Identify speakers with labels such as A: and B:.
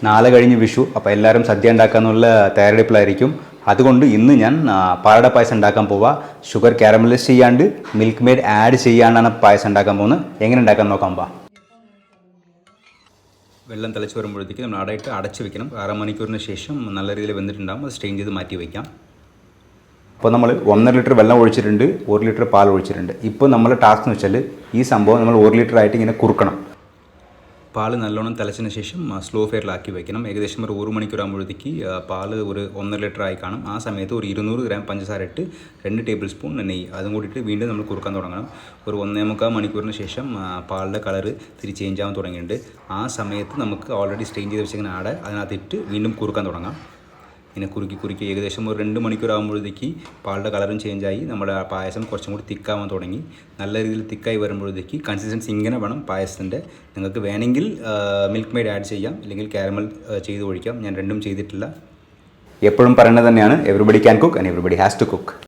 A: നാളെ കഴിഞ്ഞ് വിഷു. അപ്പോൾ എല്ലാവരും സദ്യ ഉണ്ടാക്കാനുള്ള തയ്യാറെടുപ്പിലായിരിക്കും. അതുകൊണ്ട് ഇന്ന് ഞാൻ പാലട പായസം ഉണ്ടാക്കാൻ പോവാം. ഷുഗർ കാരമലൈസ് ചെയ്യാണ്ട് മിൽക്ക് മെയ്ഡ് ആഡ് ചെയ്യാണ്ടാണ് പായസം ഉണ്ടാക്കാൻ പോകുന്നത്. എങ്ങനെ ഉണ്ടാക്കാൻ നോക്കാം പാ. വെള്ളം തിളച്ച് വരുമ്പോഴത്തേക്ക് നമ്മൾ അടയിട്ട് അടച്ച് വെക്കണം. 6 മണിക്കൂറിന് ശേഷം നല്ല രീതിയിൽ വെന്തിട്ടുണ്ടാകും. അത് സ്ട്രെയിൻ ചെയ്ത് മാറ്റി വയ്ക്കാം. അപ്പോൾ നമ്മൾ 1.5 ലിറ്റർ വെള്ളം ഒഴിച്ചിട്ടുണ്ട്, 1 ലിറ്റർ പാൽ ഒഴിച്ചിട്ടുണ്ട്. ഇപ്പോൾ നമ്മൾ ടാസ്ക് എന്ന് വെച്ചാൽ ഈ സംഭവം നമ്മൾ 1 ലിറ്റർ ആയിട്ട് ഇങ്ങനെ കുറുക്കണം. പാൽ നല്ലോണം തിളച്ചതിന് ശേഷം സ്ലോ ഫെയറിലാക്കി വയ്ക്കണം. ഏകദേശം ഒരു 1 മണിക്കൂർ ആകുമ്പോഴത്തേക്ക് പാൽ ഒരു 1.5 ലിറ്റർ ആയി കാണും. ആ സമയത്ത് ഒരു 200 ഗ്രാം പഞ്ചസാര ഇട്ട് 2 ടേബിൾ സ്പൂൺ നെയ്യ് അതും കൂടിയിട്ട് വീണ്ടും നമ്മൾ കുറുക്കാൻ തുടങ്ങണം. ഒരു 1.25 മണിക്കൂറിന് ശേഷം പാലിൻ്റെ കളറ് തിരി ചേഞ്ച് ആവാൻ തുടങ്ങിയിട്ടുണ്ട്. ആ സമയത്ത് നമുക്ക് ഓൾറെഡി സ്ട്രെയിൻ ചെയ്ത് വെച്ചിരിക്കുന്ന ആടെ അതിനകത്തിട്ട് വീണ്ടും കുറുക്കാൻ തുടങ്ങാം. ഇങ്ങനെ കുറുക്കി ഏകദേശം ഒരു 2 മണിക്കൂർ ആകുമ്പോഴത്തേക്ക് പാലിൻ്റെ കളറും ചേഞ്ചായി നമ്മുടെ പായസം കുറച്ചും കൂടി തിക്കാവാൻ തുടങ്ങി. നല്ല രീതിയിൽ തിക്കായി വരുമ്പോഴത്തേക്ക് കൺസിസ്റ്റൻസി ഇങ്ങനെ വേണം പായസത്തിൻ്റെ. നിങ്ങൾക്ക് വേണമെങ്കിൽ മിൽക്ക് മെയ്ഡ് ആഡ് ചെയ്യാം, അല്ലെങ്കിൽ കാരമൽ ചെയ്ത് ഒഴിക്കാം. ഞാൻ രണ്ടും ചെയ്തിട്ടില്ല. എപ്പോഴും പറയുന്നത് തന്നെയാണ്, everybody can cook and everybody has to cook.